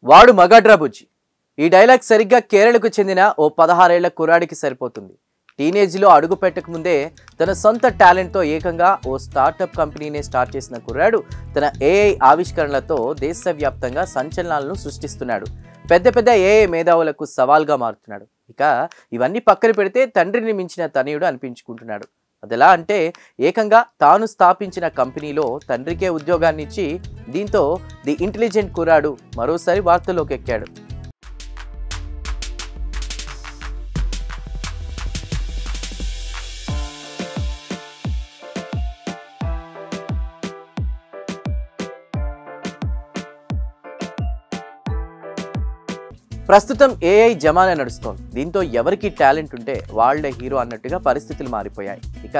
వాడు మగాడ్రా బుజ్జి. ఈ డైలాగ్ సరిగ్గా కేరళకు చెందిన ఓ 16 ఏళ్ల కుర్రాడికి సరిపోతుంది. టీనేజ్లో అడుగు పెట్టకముందే తన సొంత టాలెంట్తో ఏకంగా ఓ స్టార్టప్ కంపెనీనే స్టార్ట్ చేసిన కుర్రాడు తన ఏఐ ఆవిష్కరణలతో దేశవ్యాప్తంగా సంచలనాలను సృష్టిస్తున్నాడు. పెద్ద పెద్ద ఏఐ మేధావులకు సవాల్గా మారుతున్నాడు. ఇక ఇవన్నీ పక్కన పెడితే తండ్రిని మించిన తనయుడు అనిపించుకుంటున్నాడు. అదెలా అంటే ఏకంగా తాను స్థాపించిన కంపెనీలో తండ్రికే ఉద్యోగాన్ని ఇచ్చి దీంతో ది ఇంటెలిజెంట్ కుర్రాడు మరోసారి వార్తల్లోకి ఎక్కాడు. ప్రస్తుతం ఏఐ జమానా నడుస్తోంది. దీంతో ఎవరికి టాలెంట్ ఉంటే వాళ్లే హీరో అన్నట్టుగా పరిస్థితులు మారిపోయాయి. ఇక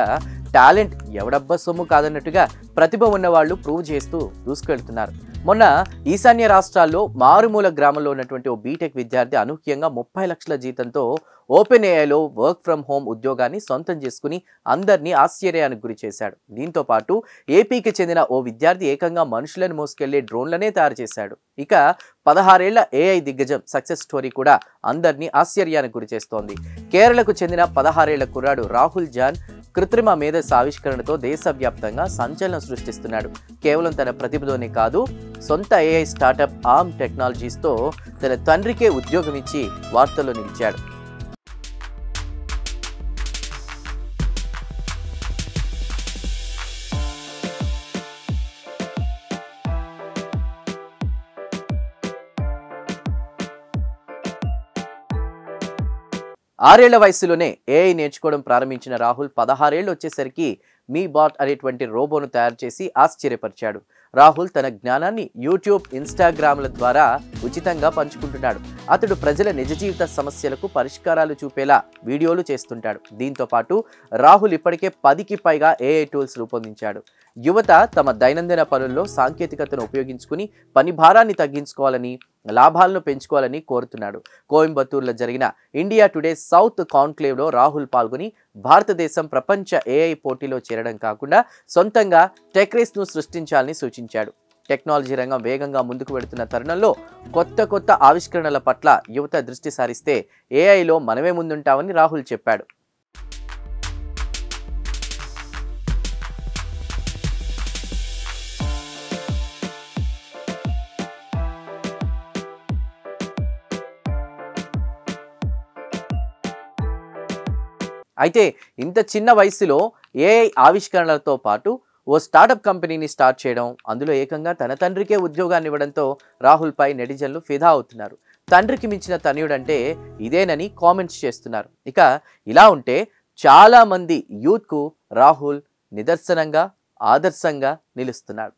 టాలెంట్ ఎవడబ్బా సొమ్ము కాదన్నట్టుగా ప్రతిభ ఉన్న వాళ్ళు ప్రూవ్ చేస్తూ దూసుకెళ్తున్నారు. మొన్న ఈశాన్య రాష్ట్రాల్లో మారుమూల గ్రామంలో ఉన్నటువంటి ఓ బీటెక్ విద్యార్థి అనూహ్యంగా 30 లక్షల జీతంతో ఓపెన్ ఏఐలో వర్క్ ఫ్రమ్ హోమ్ ఉద్యోగాన్ని సొంతం చేసుకుని అందరినీ ఆశ్చర్యానికి గురి చేశాడు. దీంతో పాటు ఏపీకి చెందిన ఓ విద్యార్థి ఏకంగా మనుషులను మోసుకెళ్లే డ్రోన్లనే తయారు చేశాడు. ఇక 16 ఏళ్ల ఏఐ దిగ్గజం సక్సెస్ స్టోరీ కూడా అందరినీ ఆశ్చర్యానికి గురి చేస్తోంది. కేరళకు చెందిన 16 ఏళ్ల కుర్రాడు రాహుల్ జాన్ కృత్రిమ మేధస్సు ఆవిష్కరణతో దేశవ్యాప్తంగా సంచలనం సృష్టిస్తున్నాడు. కేవలం తన ప్రతిభతోనే కాదు, సొంత ఏఐ స్టార్టప్ ఆర్మ్ టెక్నాలజీస్తో తన తండ్రికే ఉద్యోగం ఇచ్చి వార్తల్లో నిలిచాడు. ఆరేళ్ల వయసులోనే ఏఐ నేర్చుకోవడం ప్రారంభించిన రాహుల్ 16 ఏళ్ళు వచ్చేసరికి మీ బాట్ అనేటువంటి రోబోను తయారు చేసి ఆశ్చర్యపరిచాడు. రాహుల్ తన జ్ఞానాన్ని యూట్యూబ్, ఇన్స్టాగ్రామ్ల ద్వారా ఉచితంగా పంచుకుంటున్నాడు. అతడు ప్రజల నిజ జీవిత సమస్యలకు పరిష్కారాలు చూపేలా వీడియోలు చేస్తుంటాడు. దీంతో పాటు రాహుల్ ఇప్పటికే 10కి పైగా ఏఐ టూల్స్ రూపొందించాడు. యువత తమ దైనందిన పనుల్లో సాంకేతికతను ఉపయోగించుకుని పని భారాన్ని తగ్గించుకోవాలని, లాభాలను పెంచుకోవాలని కోరుతున్నాడు. కోయంబత్తూరులో జరిగిన ఇండియా టుడే సౌత్ కాన్క్లేవ్లో రాహుల్ పాల్గొని భారతదేశం ప్రపంచ ఏఐ పోటీలో చేరడం కాకుండా సొంతంగా టెక్ రేస్ను సృష్టించాలని సూచించాడు. టెక్నాలజీ రంగం వేగంగా ముందుకు వెడుతున్న తరుణంలో కొత్త ఆవిష్కరణల పట్ల యువత దృష్టి సారిస్తే ఏఐలో మనమే ముందుంటామని రాహుల్ చెప్పాడు. అయితే ఇంత చిన్న వయసులో ఏఐ ఆవిష్కరణలతో పాటు ఓ స్టార్టప్ కంపెనీని స్టార్ట్ చేయడం, అందులో ఏకంగా తన తండ్రికే ఉద్యోగాన్ని ఇవ్వడంతో రాహుల్పై నెటిజన్లు ఫిదా అవుతున్నారు. తండ్రికి మించిన తనయుడంటే ఇదేనని కామెంట్స్ చేస్తున్నారు. ఇక ఇలా ఉంటే చాలామంది యూత్కు రాహుల్ నిదర్శనంగా, ఆదర్శంగా నిలుస్తున్నాడు.